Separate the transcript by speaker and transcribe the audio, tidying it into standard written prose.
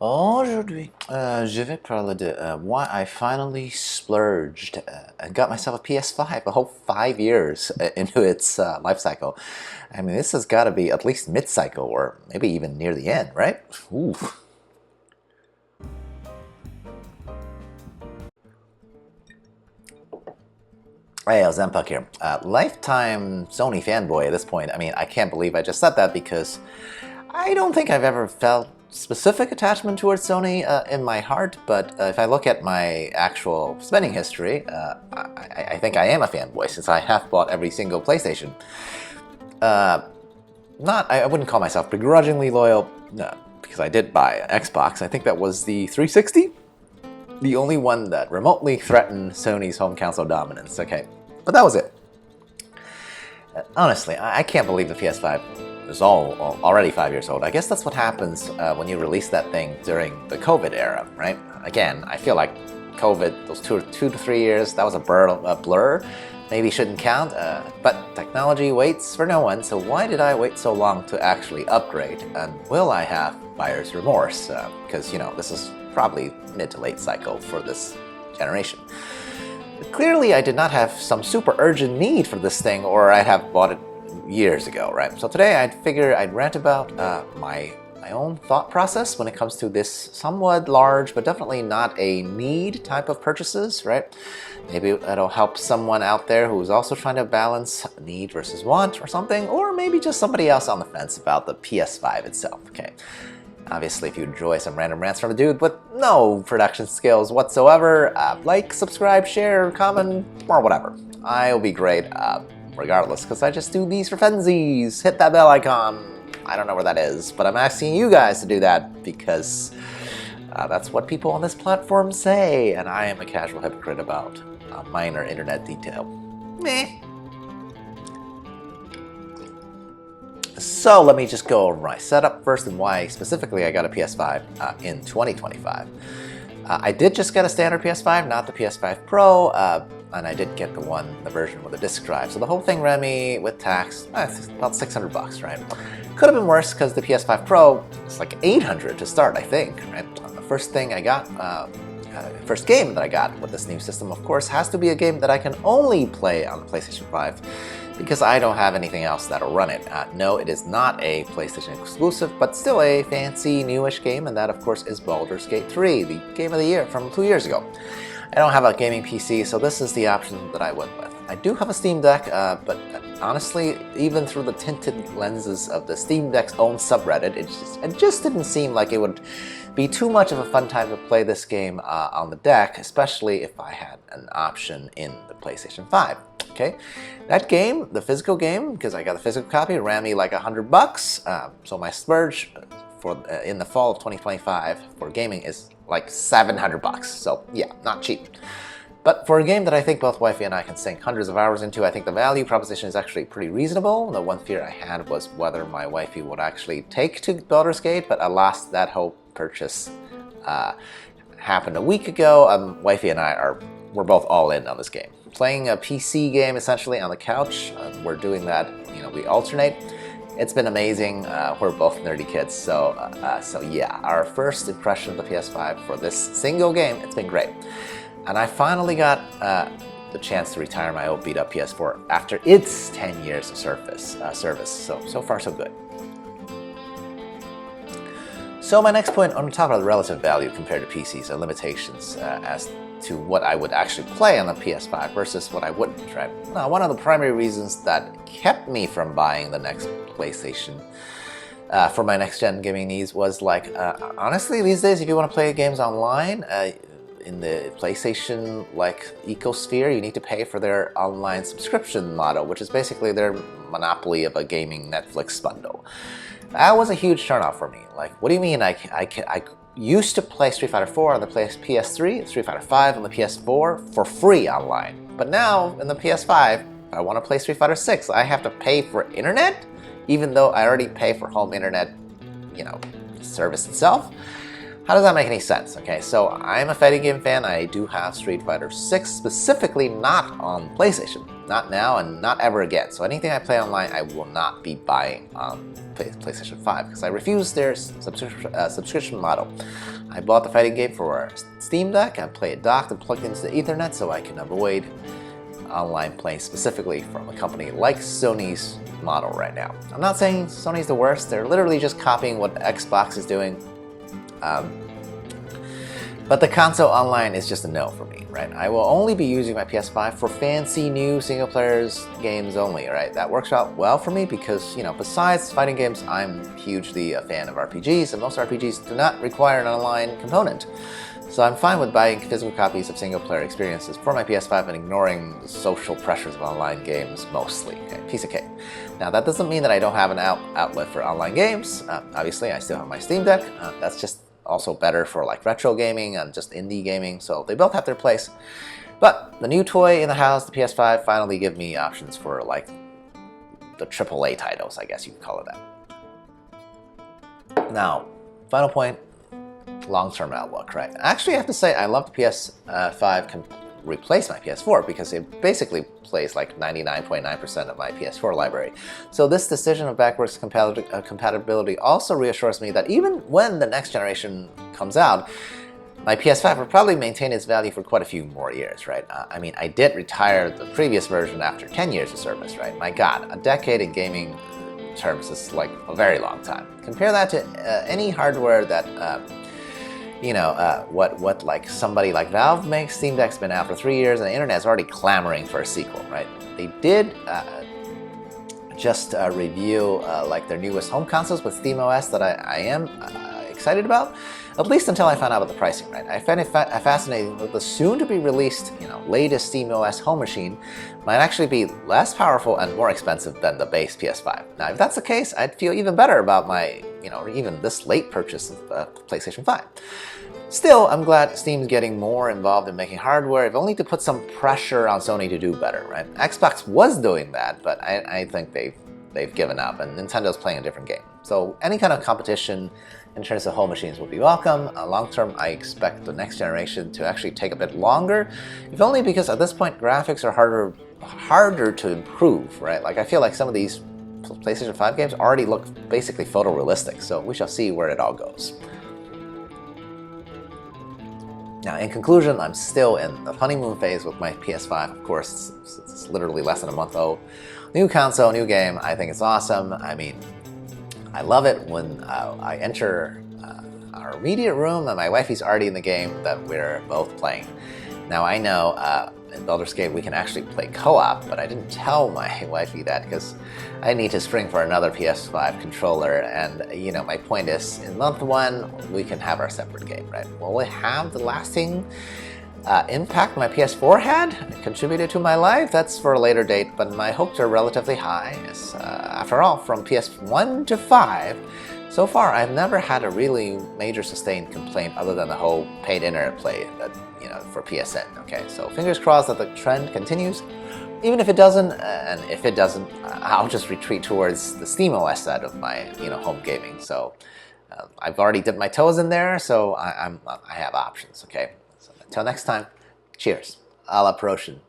Speaker 1: Aujourd'hui, je vais parler de why I finally splurged and got myself a PS5 a whole 5 years into its life cycle. I mean, this has got to be at least mid-cycle or maybe even near the end, right? Ooh. Hey, Zempuck here. Lifetime Sony fanboy at this point. I mean, I can't believe I just said that because I don't think I've ever felt specific attachment towards Sony in my heart, but if I look at my actual spending history, I think I am a fanboy since I have bought every single PlayStation. I wouldn't call myself begrudgingly loyal, no, because I did buy an Xbox. I think that was the 360? The only one that remotely threatened Sony's home console dominance, okay. But that was it. Honestly, I can't believe the PS5 is already 5 years old. I guess that's what happens when you release that thing during the COVID era, right? Again, I feel like COVID, those two to 3 years, that was a blur. Maybe shouldn't count, but technology waits for no one, so why did I wait so long to actually upgrade? And will I have buyer's remorse? Because, you know, this is probably mid to late cycle for this generation. Clearly, I did not have some super urgent need for this thing, or I'd have bought it years ago, right? So today I'd figure I'd rant about my own thought process when it comes to this somewhat large, but definitely not a need type of purchases, right? Maybe it'll help someone out there who's also trying to balance need versus want or something, or maybe just somebody else on the fence about the PS5 itself, okay? Obviously, if you enjoy some random rants from a dude with no production skills whatsoever, like, subscribe, share, comment, or whatever. I'll be great regardless, because I just do these for funsies. Hit that bell icon. I don't know where that is, but I'm asking you guys to do that because that's what people on this platform say, and I am a casual hypocrite about a minor internet detail. Meh. So let me just go over my setup first and why specifically I got a PS5 in 2025. I did just get a standard PS5, not the PS5 Pro, and I did get the version with a disk drive. So the whole thing ran me with tax about $600, right? Could have been worse because the PS5 Pro is like $800 to start, I think, right? The first thing I got, first game that I got with this new system, of course, has to be a game that I can only play on the PlayStation 5 because I don't have anything else that'll run it. No, it is not a PlayStation exclusive, but still a fancy, newish game, and that, of course, is Baldur's Gate 3, the game of the year from 2 years ago. I don't have a gaming PC, so this is the option that I went with. I do have a Steam Deck, but honestly, even through the tinted lenses of the Steam Deck's own subreddit, it just didn't seem like it would be too much of a fun time to play this game on the deck, especially if I had an option in the PlayStation 5. Okay, that game, the physical game, because I got the physical copy, ran me like $100. So my splurge for in the fall of 2025 for gaming is like $700. So yeah, not cheap. But for a game that I think both wifey and I can sink hundreds of hours into, I think the value proposition is actually pretty reasonable. The one fear I had was whether my wifey would actually take to Baldur's Gate, but alas, that whole purchase happened a week ago. Wifey and we're both all in on this game. Playing a PC game essentially on the couch. We're doing that, you know, we alternate. It's been amazing. We're both nerdy kids, so yeah, our first impression of the PS5 for this single game, it's been great. And I finally got the chance to retire my old beat-up PS4 after its 10 years of service. So far, so good. So my next point, I'm going to talk about the relative value compared to PCs and limitations as to what I would actually play on the PS5 versus what I wouldn't, right? Now, one of the primary reasons that kept me from buying the next PlayStation for my next-gen gaming needs was like, honestly, these days, if you want to play games online, in the PlayStation ecosphere, you need to pay for their online subscription model, which is basically their monopoly of a gaming Netflix bundle. That was a huge turnoff for me. Like, what do you mean I used to play Street Fighter 4 on the PS3, Street Fighter 5 on the PS4 for free online. But now, in the PS5, if I want to play Street Fighter 6, I have to pay for internet, even though I already pay for home internet, you know, service itself. How does that make any sense? Okay, so I'm a fighting game fan. I do have Street Fighter 6, specifically not on PlayStation. Not now and not ever again. So anything I play online, I will not be buying on PlayStation 5 because I refuse their subscription model. I bought the fighting game for Steam Deck. I play it docked and plugged into the Ethernet so I can avoid online playing specifically from a company like Sony's model right now. I'm not saying Sony's the worst. They're literally just copying what Xbox is doing. But the console online is just a no for me, right? I will only be using my PS5 for fancy new single player games only, right? That works out well for me because, you know, besides fighting games, I'm hugely a fan of RPGs, and most RPGs do not require an online component. So I'm fine with buying physical copies of single player experiences for my PS5 and ignoring the social pressures of online games mostly. Okay, piece of cake. Now that doesn't mean that I don't have an outlet for online games. Obviously, I still have my Steam Deck. That's just also better for like retro gaming and just indie gaming, so they both have their place. But the new toy in the house, the PS5, finally give me options for like the AAA titles, I guess you could call it that. Now, final point, long-term outlook, right? Actually, I have to say I love the PS5 can replace my PS4 because it basically plays like 99.9% of my PS4 library. So this decision of backwards compatibility also reassures me that even when the next generation comes out, my PS5 will probably maintain its value for quite a few more years, right? I mean, I did retire the previous version after 10 years of service, right? My God, a decade in gaming terms is like a very long time. Compare that to any hardware that what like somebody like Valve makes. Steam Deck's been out for 3 years and the internet's already clamoring for a sequel, right? They did just review like their newest home consoles with SteamOS that I am excited about, at least until I found out about the pricing, right? I find it fascinating that the soon-to-be released, latest SteamOS home machine might actually be less powerful and more expensive than the base PS5. Now, if that's the case, I'd feel even better about my, even this late purchase of PlayStation 5. Still, I'm glad Steam's getting more involved in making hardware, if only to put some pressure on Sony to do better, right? Xbox was doing that, but I think they've given up, and Nintendo's playing a different game. So any kind of competition in terms of home machines would be welcome. Long term, I expect the next generation to actually take a bit longer, if only because at this point graphics are harder to improve, right? Like I feel like some of these PlayStation 5 games already look basically photorealistic, so we shall see where it all goes. Now, in conclusion, I'm still in the honeymoon phase with my PS5. Of course, it's literally less than a month old. New console, new game, I think it's awesome. I mean, I love it when I enter our immediate room and my wifey's already in the game that we're both playing. Now, I know in Baldur's Gate we can actually play co-op, but I didn't tell my wifey that because I need to spring for another PS5 controller, and my point is, in month 1 we can have our separate game, right? Will it have the lasting impact my PS4 had? It contributed to my life? That's for a later date, but my hopes are relatively high. After all, from PS1 to 5, so far I've never had a really major sustained complaint other than the whole paid internet play that for PSN. Okay, so fingers crossed that the trend continues. Even if it doesn't, and if it doesn't, I'll just retreat towards the SteamOS side of my home gaming. So I've already dipped my toes in there, so I have options. Okay, so until next time, cheers. A la Protion.